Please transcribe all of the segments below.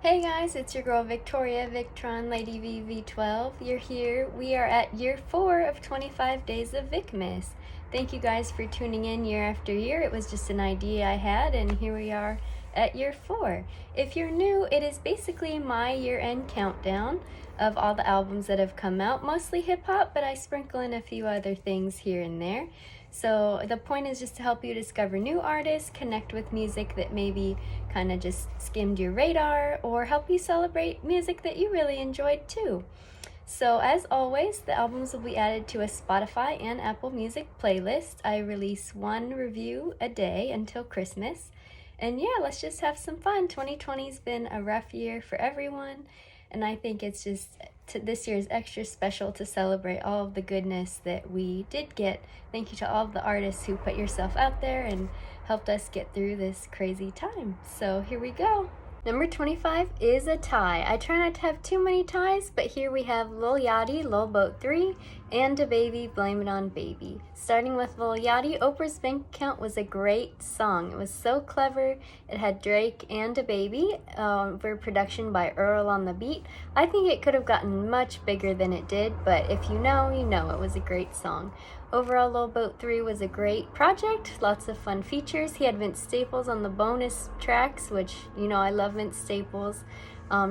Hey guys, it's your girl Victoria, Victron, Lady Viii 12. You're here. We are at year 4 of 25 Days of Vicmas. Thank you guys for tuning in year after year. It was just an idea I had, and here we are at year 4. If you're new, it is basically my year-end countdown of all the albums that have come out, mostly hip-hop, but I sprinkle in a few other things here and there. So the point is just to help you discover new artists, connect with music that maybe kind of just skimmed your radar, or help you celebrate music that you really enjoyed too. So as always, the albums will be added to a Spotify and Apple Music playlist. I release one review a day until Christmas. And yeah, let's just have some fun. 2020's been a rough year for everyone, and I think it's just this year is extra special to celebrate all of the goodness that we did get. Thank you to all of the artists who put yourself out there and helped us get through this crazy time. So here we go. Number 25 is a tie. I try not to have too many ties, but here we have Lil Yachty, Lil Boat 3, and DaBaby, Blame It On Baby. Starting with Lil Yachty, Oprah's Bank Account was a great song. It was so clever. It had Drake and DaBaby for production by Earl on the beat. I think it could have gotten much bigger than it did, but if you know, you know it was a great song. Overall, Lil Boat 3 was a great project, lots of fun features. He had Vince Staples on the bonus tracks, which, you know, I love Vince Staples.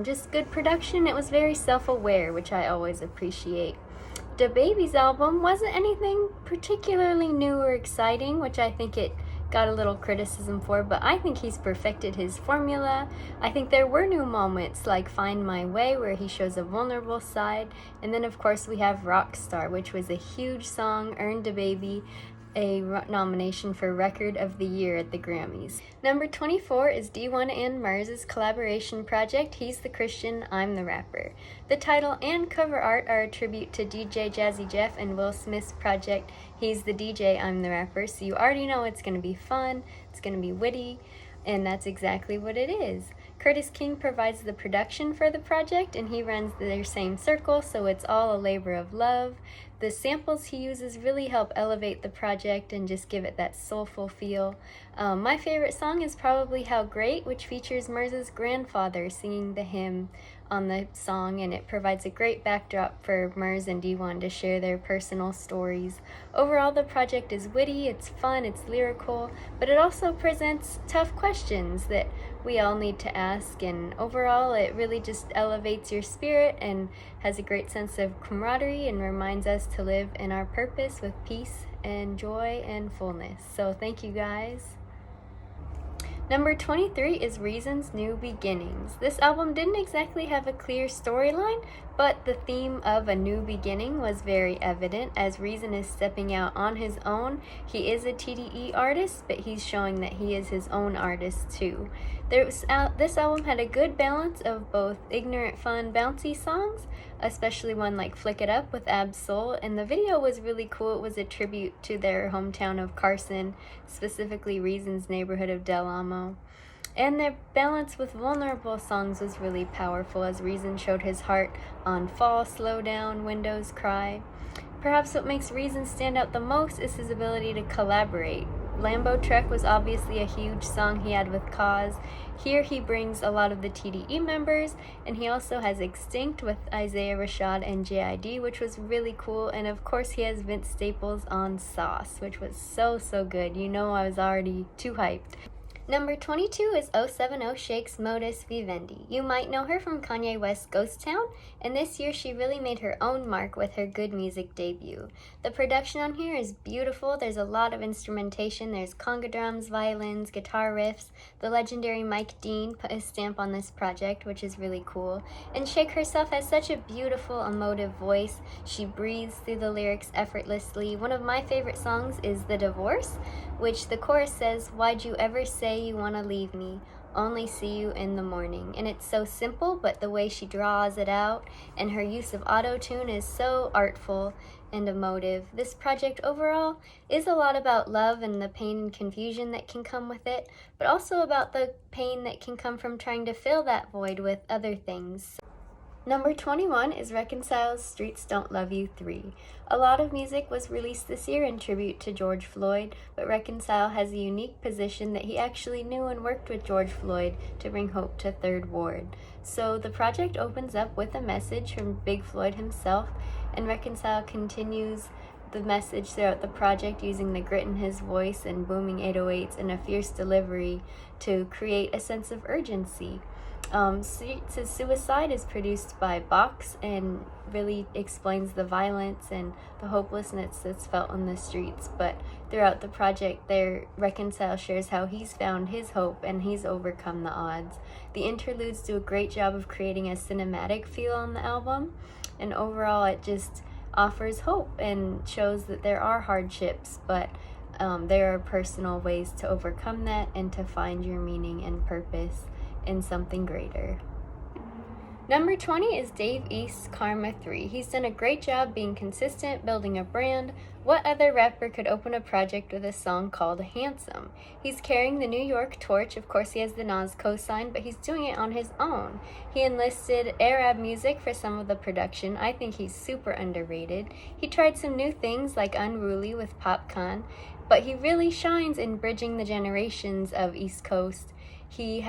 Just good production. It was very self-aware, which I always appreciate. DaBaby's album wasn't anything particularly new or exciting, which I think it got a little criticism for, but I think he's perfected his formula. I think there were new moments like Find My Way, where he shows a vulnerable side, and then of course we have Rockstar, which was a huge song, earned DaBaby a nomination for Record of the Year at the Grammys. Number 24 is D1 and Murs' collaboration project, He's the Christian, I'm the Rapper. The title and cover art are a tribute to DJ Jazzy Jeff and Will Smith's project, He's the DJ, I'm the Rapper, so you already know it's going to be fun, it's going to be witty, and that's exactly what it is. Curtis King provides the production for the project, and he runs their same circle, so it's all a labor of love. The samples he uses really help elevate the project and just give it that soulful feel. My favorite song is probably How Great, which features Murs' grandfather singing the hymn on the song, and it provides a great backdrop for Murs and D1 to share their personal stories. Overall, the project is witty, it's fun, it's lyrical, but it also presents tough questions that we all need to ask, and overall it really just elevates your spirit and has a great sense of camaraderie and reminds us to live in our purpose with peace and joy and fullness. So thank you guys. Number 23 is Reason's New Beginnings. This album didn't exactly have a clear storyline, but the theme of a new beginning was very evident as Reason is stepping out on his own. He is a TDE artist, but he's showing that he is his own artist too. This album had a good balance of both ignorant, fun, bouncy songs, especially one like Flick It Up with Ab-Soul, and the video was really cool. It was a tribute to their hometown of Carson, specifically Reason's neighborhood of Del Amo. And their balance with vulnerable songs was really powerful as Reason showed his heart on Fall, Slow Down, Windows Cry. Perhaps what makes Reason stand out the most is his ability to collaborate. Lambo Truck was obviously a huge song he had with Cause. Here he brings a lot of the TDE members, and he also has Extinct with Isaiah Rashad and JID, which was really cool. And of course he has Vince Staples on Sauce, which was so good. You know, I was already too hyped. Number 22 is 070 Shakes Modus Vivendi. You might know her from Kanye West's Ghost Town, and this year she really made her own mark with her Good Music debut. The production on here is beautiful. There's a lot of instrumentation. There's conga drums, violins, guitar riffs. The legendary Mike Dean put his stamp on this project, which is really cool. And Shake herself has such a beautiful, emotive voice. She breathes through the lyrics effortlessly. One of my favorite songs is The Divorce, which the chorus says, "Why'd you ever say you want to leave me? Only see you in the morning." And it's so simple, but the way she draws it out and her use of auto-tune is so artful and emotive. This project overall is a lot about love and the pain and confusion that can come with it, but also about the pain that can come from trying to fill that void with other things. Number 21 is Reconcile's Streets Don't Love You 3. A lot of music was released this year in tribute to George Floyd, but Reconcile has a unique position that he actually knew and worked with George Floyd to bring hope to 3rd Ward. So the project opens up with a message from Big Floyd himself, and Reconcile continues the message throughout the project using the grit in his voice and booming 808s and a fierce delivery to create a sense of urgency. Streets of Suicide is produced by Box and really explains the violence and the hopelessness that's felt on the streets. But throughout the project, Reconcile shares how he's found his hope and he's overcome the odds. The interludes do a great job of creating a cinematic feel on the album, and overall it just offers hope and shows that there are hardships, but there are personal ways to overcome that and to find your meaning and purpose in something greater. Number 20 is Dave East's Karma 3. He's done a great job being consistent, building a brand. What other rapper could open a project with a song called Handsome? He's carrying the New York torch. Of course, he has the Nas cosign, but he's doing it on his own. He enlisted Arab music for some of the production. I think he's super underrated. He tried some new things like Unruly with Popcaan, but he really shines in bridging the generations of East Coast. He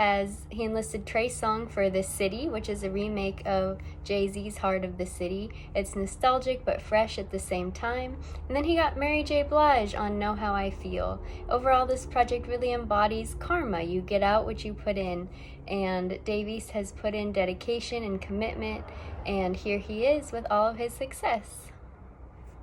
enlisted Trey Songz for This City, which is a remake of Jay-Z's Heart of the City. It's nostalgic but fresh at the same time. And then he got Mary J. Blige on Know How I Feel. Overall, this project really embodies karma. You get out what you put in. And Dave East has put in dedication and commitment, and here he is with all of his success.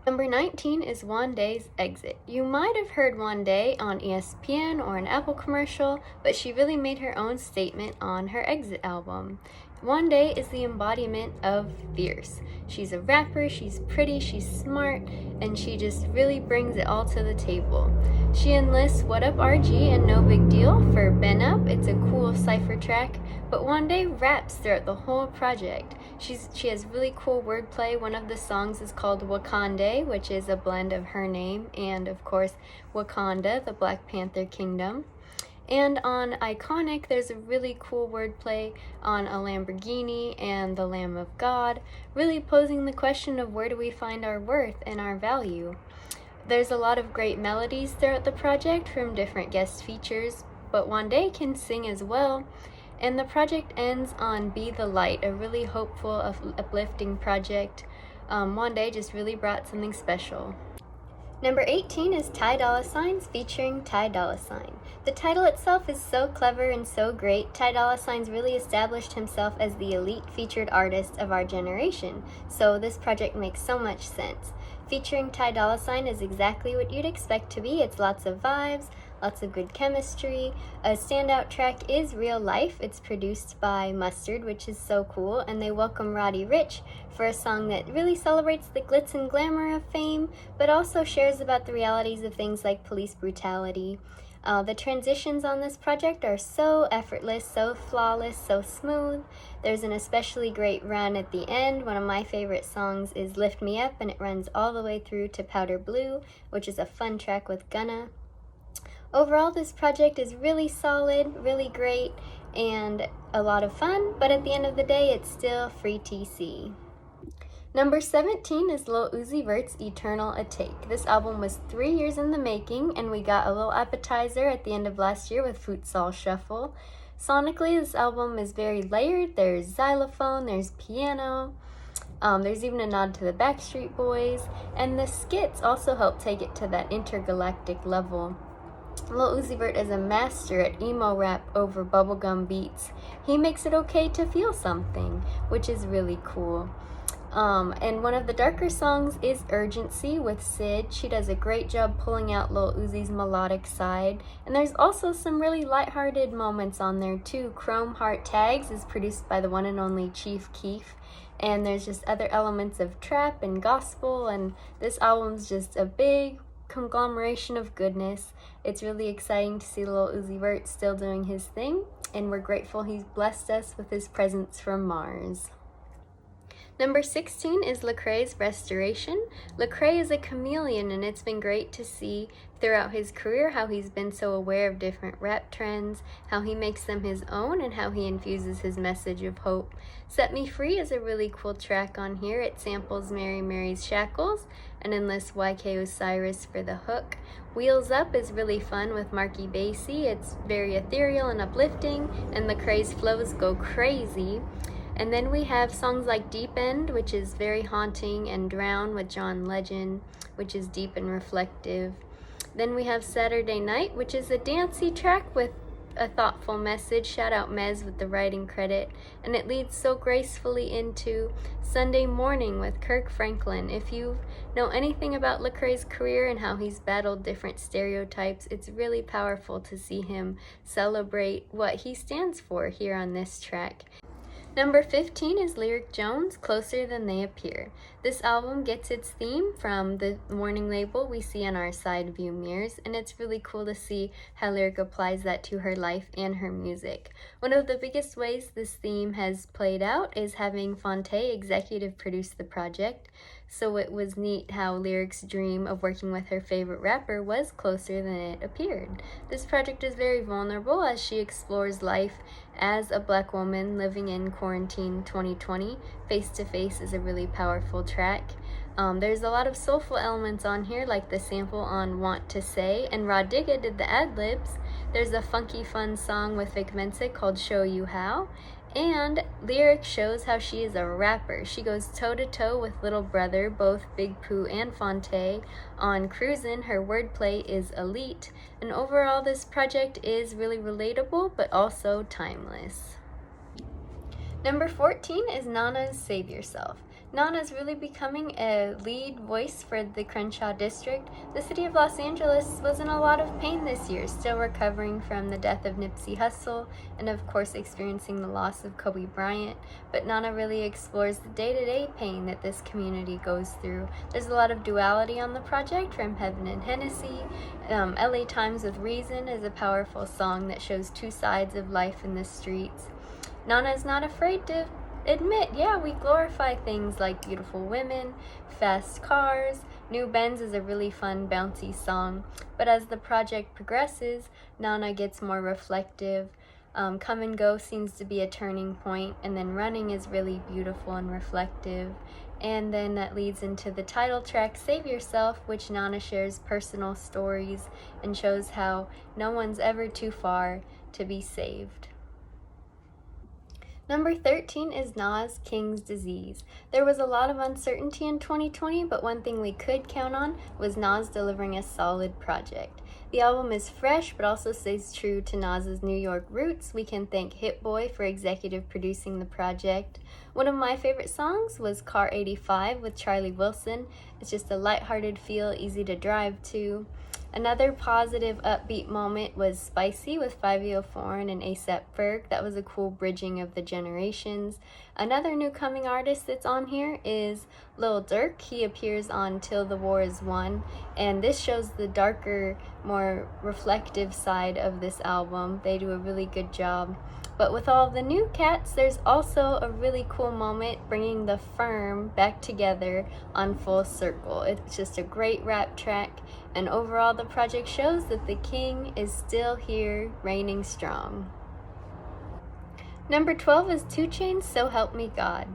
Number 19 is Wanday's Exit. You might have heard Wanday on ESPN or an Apple commercial, but she really made her own statement on her Exit album. Wanday is the embodiment of fierce. She's a rapper, she's pretty, she's smart, and she just really brings it all to the table. She enlists What Up RG and No Big Deal for Ben Up. It's a cool cypher track, but Wanday raps throughout the whole project. She has really cool wordplay. One of the songs is called Wakanda, which is a blend of her name and, of course, Wakanda, the Black Panther Kingdom. And on Iconic, there's a really cool wordplay on a Lamborghini and the Lamb of God, really posing the question of where do we find our worth and our value. There's a lot of great melodies throughout the project from different guest features, but Wanday can sing as well. And the project ends on Be the Light, a really hopeful, uplifting project. Wanday just really brought something special. Number 18 is Ty Dolla $ign's featuring Ty Dolla $ign. The title itself is so clever and so great. Ty Dolla $ign's really established himself as the elite featured artist of our generation, so this project makes so much sense. Featuring Ty Dolla $ign is exactly what you'd expect to be. It's lots of vibes, lots of good chemistry. A standout track is Real Life. It's produced by Mustard, which is so cool, and they welcome Roddy Ricch for a song that really celebrates the glitz and glamour of fame, but also shares about the realities of things like police brutality. The transitions on this project are so effortless, so flawless, so smooth. There's an especially great run at the end. One of my favorite songs is Lift Me Up, and it runs all the way through to Powder Blue, which is a fun track with Gunna. Overall, this project is really solid, really great, and a lot of fun, but at the end of the day, it's still free TC. Number 17 is Lil Uzi Vert's Eternal A Take. This album was 3 years in the making, and we got a little appetizer at the end of last year with Futsal Shuffle. Sonically, this album is very layered. There's xylophone, there's piano, there's even a nod to the Backstreet Boys, and the skits also help take it to that intergalactic level. Lil Uzi Vert is a master at emo rap over bubblegum beats. He makes it okay to feel something, which is really cool. And one of the darker songs is Urgency with Sid. She does a great job pulling out Lil Uzi's melodic side. And there's also some really lighthearted moments on there too. Chrome Heart Tags is produced by the one and only Chief Keef. And there's just other elements of trap and gospel, and this album's just a big conglomeration of goodness. It's really exciting to see Lil Uzi Vert still doing his thing, and we're grateful he's blessed us with his presence from Mars. Number 16 is Lecrae's Restoration. Lecrae is a chameleon, and it's been great to see throughout his career how he's been so aware of different rap trends, how he makes them his own, and how he infuses his message of hope. Set Me Free is a really cool track on here. It samples Mary Mary's Shackles and enlists YK Osiris for the hook. Wheels Up is really fun with Marky Bassy. It's very ethereal and uplifting, and Lecrae's flows go crazy. And then we have songs like Deep End, which is very haunting, and Drown with John Legend, which is deep and reflective. Then we have Saturday Night, which is a dancey track with a thoughtful message. Shout out Mez with the writing credit. And it leads so gracefully into Sunday Morning with Kirk Franklin. If you know anything about Lecrae's career and how he's battled different stereotypes, it's really powerful to see him celebrate what he stands for here on this track. Number 15 is Lyric Jones, Closer Than They Appear. This album gets its theme from the warning label we see on our side view mirrors, and it's really cool to see how Lyric applies that to her life and her music. One of the biggest ways this theme has played out is having Fonte executive produce the project, so it was neat how Lyric's dream of working with her favorite rapper was closer than it appeared. This project is very vulnerable as she explores life as a Black woman living in quarantine 2020. Face to Face is a really powerful track. There's a lot of soulful elements on here, like the sample on Want to Say, and Rod Digga did the ad-libs. There's a funky fun song with Vicmas called Show You How, and Lyric shows how she is a rapper. She goes toe-to-toe with Little Brother, both Big Pooh and Fonte. On Cruisin', her wordplay is elite, and overall this project is really relatable but also timeless. Number 14 is Nana's Save Yourself. Nana's really becoming a lead voice for the Crenshaw district. The city of Los Angeles was in a lot of pain this year, still recovering from the death of Nipsey Hussle and of course experiencing the loss of Kobe Bryant. But Nana really explores the day-to-day pain that this community goes through. There's a lot of duality on the project, from Heaven and Hennessy. LA Times with Reason is a powerful song that shows two sides of life in the streets. Nana is not afraid to admit, yeah, we glorify things like beautiful women, fast cars. New Benz is a really fun, bouncy song. But as the project progresses, Nana gets more reflective. Come and Go seems to be a turning point, and then Running is really beautiful and reflective. And then that leads into the title track, Save Yourself, which Nana shares personal stories and shows how no one's ever too far to be saved. Number 13 is Nas, King's Disease. There was a lot of uncertainty in 2020, but one thing we could count on was Nas delivering a solid project. The album is fresh, but also stays true to Nas's New York roots. We can thank Hit Boy for executive producing the project. One of my favorite songs was Car 85 with Charlie Wilson. It's just a lighthearted feel, easy to drive to. Another positive, upbeat moment was Spicy with Fivio Foreign and A$AP Ferg. That was a cool bridging of the generations. Another new coming artist that's on here is Lil Durk. He appears on Till the War Is Won, and this shows the darker, more reflective side of this album. They do a really good job. But with all the new cats, there's also a really cool moment bringing the Firm back together on Full Circle. It's just a great rap track, and overall the project shows that the king is still here, reigning strong. Number 12 is 2 Chainz, So Help Me God.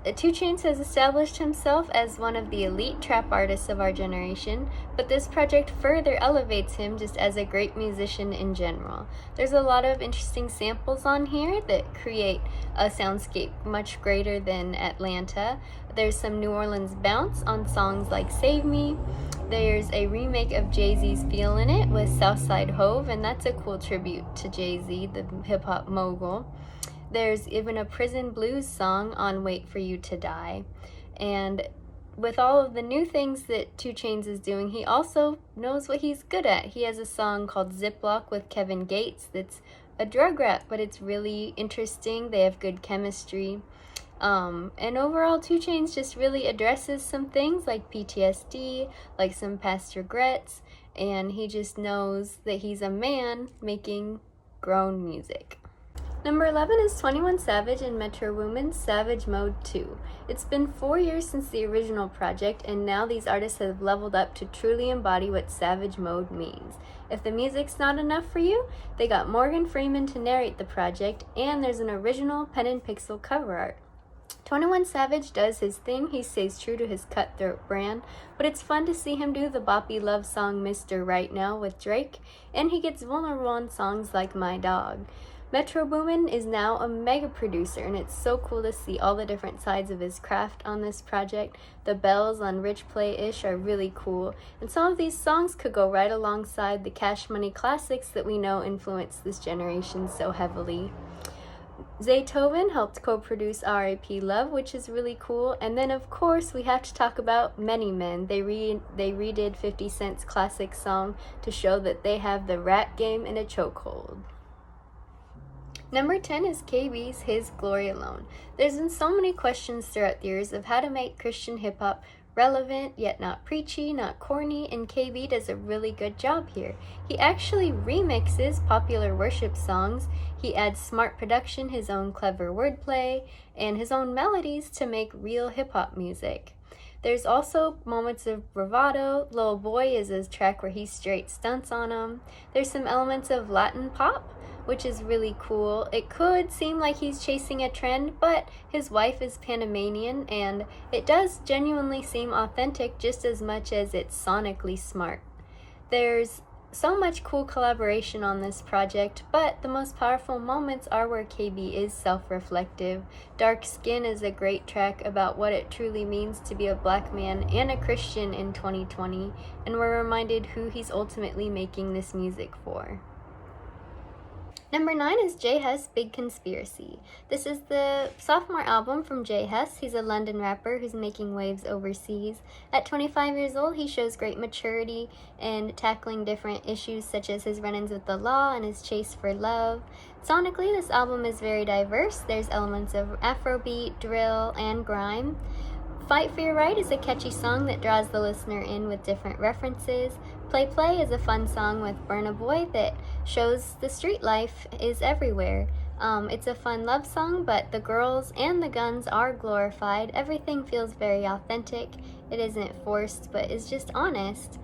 2 Chainz has established himself as one of the elite trap artists of our generation, but this project further elevates him just as a great musician in general. There's a lot of interesting samples on here that create a soundscape much greater than Atlanta. There's some New Orleans bounce on songs like Save Me. There's a remake of Jay-Z's Feelin' It with Southside Hove, and that's a cool tribute to Jay-Z, the hip-hop mogul. There's even a prison blues song on Wait For You To Die. And with all of the new things that 2 Chainz is doing, he also knows what he's good at. He has a song called Ziploc with Kevin Gates that's a drug rap, but it's really interesting. They have good chemistry. And overall, 2 Chainz just really addresses some things like PTSD, like some past regrets, and he just knows that he's a man making grown music. Number 11 is 21 Savage and Metro Boomin's Savage Mode 2. It's been 4 years since the original project, and now these artists have leveled up to truly embody what Savage Mode means. If the music's not enough for you, they got Morgan Freeman to narrate the project, and there's an original pen and pixel cover art. 21 Savage does his thing, he stays true to his cutthroat brand, but it's fun to see him do the boppy love song Mr. Right Now with Drake, and he gets vulnerable on songs like My Dog. Metro Boomin is now a mega producer, and it's so cool to see all the different sides of his craft on this project. The bells on Rich Play-ish are really cool, and some of these songs could go right alongside the Cash Money classics that we know influenced this generation so heavily. Zaytoven helped co-produce R.I.P. Love, which is really cool. And then, of course, we have to talk about Many Men. They redid 50 Cent's classic song to show that they have the rap game in a chokehold. Number 10 is KB's His Glory Alone. There's been so many questions throughout the years of how to make Christian hip-hop relevant, yet not preachy, not corny, and KB does a really good job here. He actually remixes popular worship songs, he adds smart production, his own clever wordplay, and his own melodies to make real hip-hop music. There's also moments of bravado. Lil Boy is a track where he straight stunts on him. There's some elements of Latin pop, which is really cool. It could seem like he's chasing a trend, but his wife is Panamanian, and it does genuinely seem authentic just as much as it's sonically smart. There's so much cool collaboration on this project, but the most powerful moments are where KB is self-reflective. Dark Skin is a great track about what it truly means to be a black man and a Christian in 2020, and we're reminded who he's ultimately making this music for. Number 9 is J Hus Big Conspiracy. This is the sophomore album from J Hus. He's a London rapper who's making waves overseas. At 25 years old, he shows great maturity in tackling different issues such as his run-ins with the law and his chase for love. Sonically, this album is very diverse. There's elements of Afrobeat, drill, and grime. Fight for Your Right is a catchy song that draws the listener in with different references. Play Play is a fun song with Burna Boy that shows the street life is everywhere. It's a fun love song, but the girls and the guns are glorified. Everything feels very authentic. It isn't forced, but is just honest.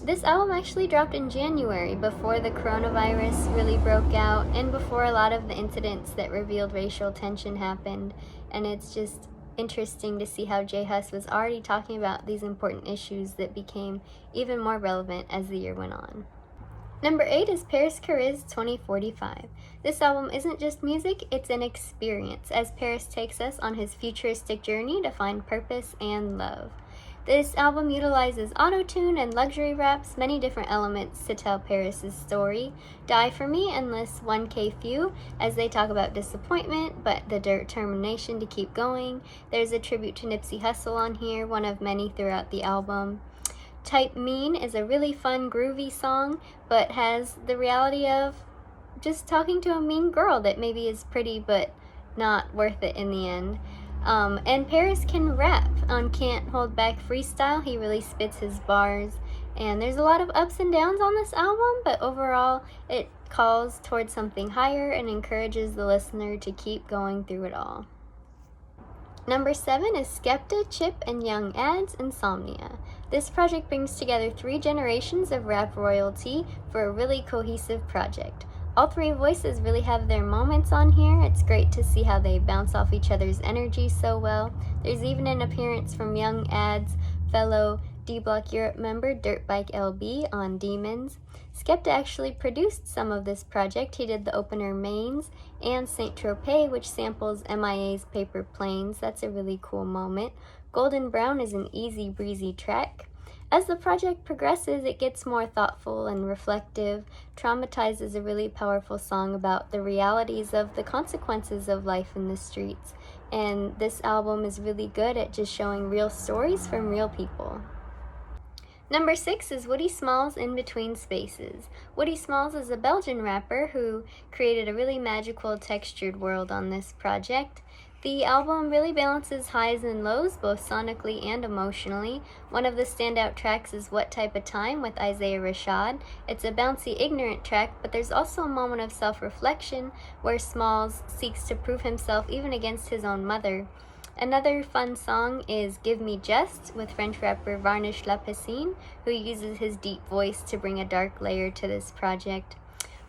This album actually dropped in January, before the coronavirus really broke out and before a lot of the incidents that revealed racial tension happened, and it's just interesting to see how J Hus was already talking about these important issues that became even more relevant as the year went on. Number 8 is Paris Kariz 2045. This album isn't just music, it's an experience, as Paris takes us on his futuristic journey to find purpose and love. This album utilizes auto-tune and luxury raps, many different elements to tell Paris's story. Die For Me enlists 1K Few as they talk about disappointment, but the determination to keep going. There's a tribute to Nipsey Hussle on here, one of many throughout the album. Type Mean is a really fun, groovy song, but has the reality of just talking to a mean girl that maybe is pretty, but not worth it in the end. And Paris can rap on Can't Hold Back Freestyle. He really spits his bars. And there's a lot of ups and downs on this album, but overall it calls towards something higher and encourages the listener to keep going through it all. Number 7 is Skepta, Chip, and Young Ad's Insomnia. This project brings together 3 generations of rap royalty for a really cohesive project. All 3 voices really have their moments on here. It's great to see how they bounce off each other's energy so well. There's even an appearance from Young Ad's fellow D-Block Europe member Dirtbike LB on Demons. Skepta actually produced some of this project. He did the opener Mains and Saint Tropez, which samples MIA's Paper Planes. That's a really cool moment. Golden Brown is an easy breezy track. As the project progresses, it gets more thoughtful and reflective. Traumatized is a really powerful song about the realities of the consequences of life in the streets. And this album is really good at just showing real stories from real people. Number 6 is Woody Smalls In Between Spaces. Woody Smalls is a Belgian rapper who created a really magical textured world on this project. The album really balances highs and lows, both sonically and emotionally. One of the standout tracks is What Type of Time with Isaiah Rashad. It's a bouncy, ignorant track, but there's also a moment of self-reflection where Smalls seeks to prove himself even against his own mother. Another fun song is Give Me Just with French rapper Varnish La Piscine, who uses his deep voice to bring a dark layer to this project.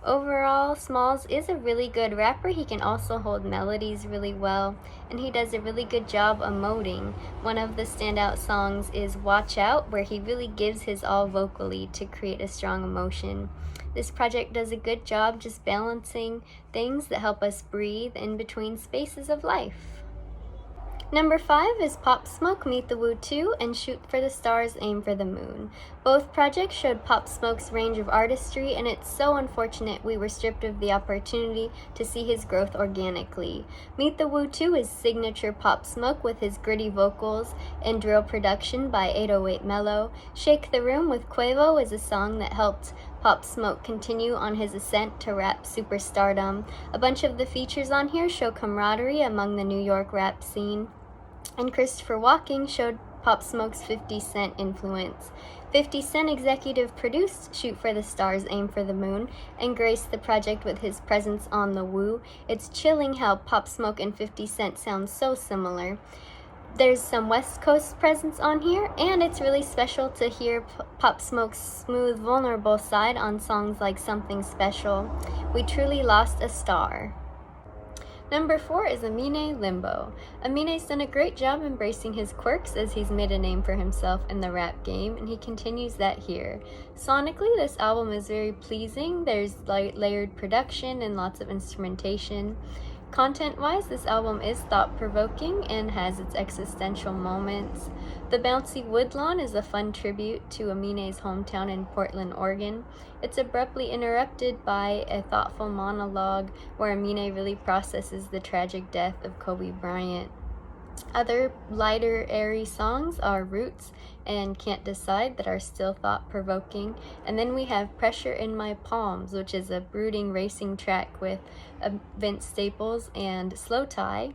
Overall, Smalls is a really good rapper. He can also hold melodies really well, and he does a really good job emoting. One of the standout songs is Watch Out, where he really gives his all vocally to create a strong emotion. This project does a good job just balancing things that help us breathe in between spaces of life. Number 5 is Pop Smoke, Meet the Woo 2, and Shoot for the Stars, Aim for the Moon. Both projects showed Pop Smoke's range of artistry, and it's so unfortunate we were stripped of the opportunity to see his growth organically. Meet the Woo 2 is signature Pop Smoke with his gritty vocals and drill production by 808 Mellow. Shake the Room with Quavo is a song that helped Pop Smoke continue on his ascent to rap superstardom. A bunch of the features on here show camaraderie among the New York rap scene. And Christopher Walken showed Pop Smoke's 50 Cent influence. 50 Cent executive produced Shoot for the Stars, Aim for the Moon, and graced the project with his presence on the Woo. It's chilling how Pop Smoke and 50 Cent sound so similar. There's some West Coast presence on here, and it's really special to hear Pop Smoke's smooth, vulnerable side on songs like Something Special. We truly lost a star. Number 4 is Amine Limbo. Amine's done a great job embracing his quirks as he's made a name for himself in the rap game, and he continues that here. Sonically, this album is very pleasing. There's layered production and lots of instrumentation. Content-wise, this album is thought-provoking and has its existential moments. The Bouncy Woodlawn is a fun tribute to Amine's hometown in Portland, Oregon. It's abruptly interrupted by a thoughtful monologue where Amine really processes the tragic death of Kobe Bryant. Other lighter, airy songs are Roots and Can't Decide that are still thought-provoking. And then we have Pressure in My Palms, which is a brooding racing track with Vince Staples and Slow Tie.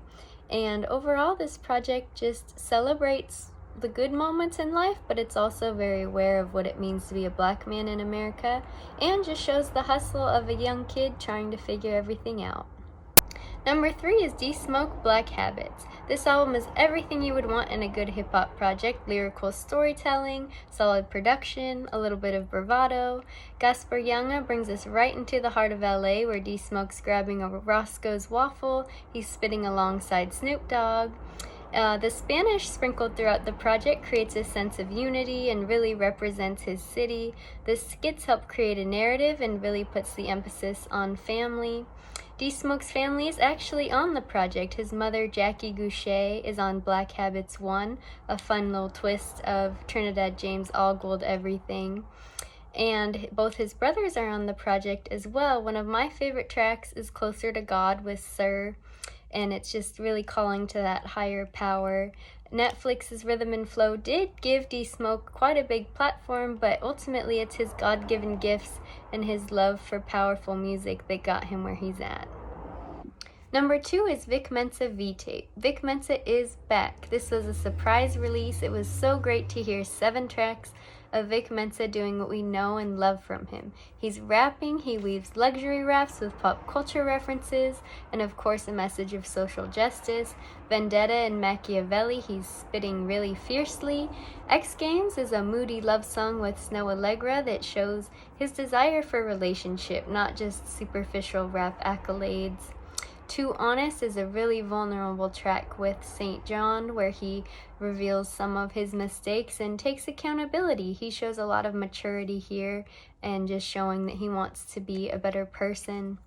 And overall, this project just celebrates the good moments in life, but it's also very aware of what it means to be a black man in America, and just shows the hustle of a young kid trying to figure everything out. Number 3 is D-Smoke, Black Habits. This album is everything you would want in a good hip-hop project: lyrical storytelling, solid production, a little bit of bravado. Gaspar Yanga brings us right into the heart of LA, where D-Smoke's grabbing a Roscoe's waffle, he's spitting alongside Snoop Dogg. The Spanish sprinkled throughout the project creates a sense of unity and really represents his city. The skits help create a narrative and really puts the emphasis on family. D-Smoke's family is actually on the project. His mother, Jackie Goucher, is on Black Habits 1, a fun little twist of Trinidad James All Gold Everything. And both his brothers are on the project as well. One of my favorite tracks is Closer to God with Sir, and it's just really calling to that higher power. Netflix's Rhythm and Flow did give D-Smoke quite a big platform, but ultimately it's his God-given gifts and his love for powerful music that got him where he's at. Number 2 is Vic Mensa V-Tape. Vic Mensa is back. This was a surprise release. It was so great to hear 7 tracks of Vic Mensa doing what we know and love from him. He's rapping, he weaves luxury raps with pop culture references, and of course a message of social justice. Vendetta and Machiavelli, he's spitting really fiercely. X Games is a moody love song with Snow Allegra that shows his desire for relationship, not just superficial rap accolades. Too Honest is a really vulnerable track with St. John, where he reveals some of his mistakes and takes accountability. He shows a lot of maturity here and just showing that he wants to be a better person.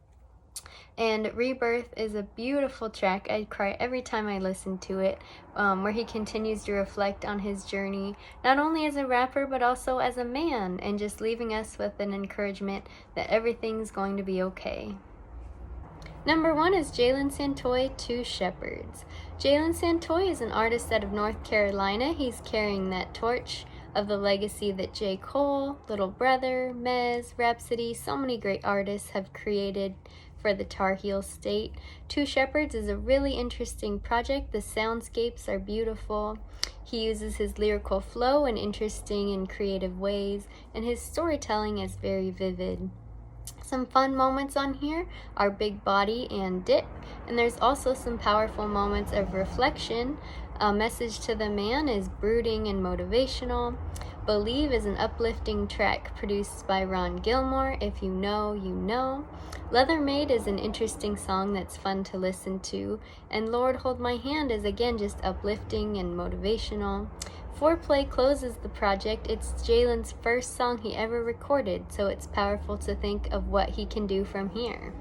And Rebirth is a beautiful track. I cry every time I listen to it, where he continues to reflect on his journey, not only as a rapper, but also as a man, and just leaving us with an encouragement that everything's going to be okay. Number 1 is Jalen Santoy, Two Shepherds. Jalen Santoy is an artist out of North Carolina. He's carrying that torch of the legacy that J. Cole, Little Brother, Mez, Rhapsody, so many great artists have created for the Tar Heel State. Two Shepherds is a really interesting project. The soundscapes are beautiful. He uses his lyrical flow in interesting and creative ways, and his storytelling is very vivid. Some fun moments on here are Big Body and Dip, and there's also some powerful moments of reflection. A Message to the Man is brooding and motivational. Believe is an uplifting track produced by Ron Gilmore. If you know, you know. Leather Maid is an interesting song that's fun to listen to. And Lord Hold My Hand is again just uplifting and motivational. Foreplay closes the project. It's Jalen's first song he ever recorded, so it's powerful to think of what he can do from here.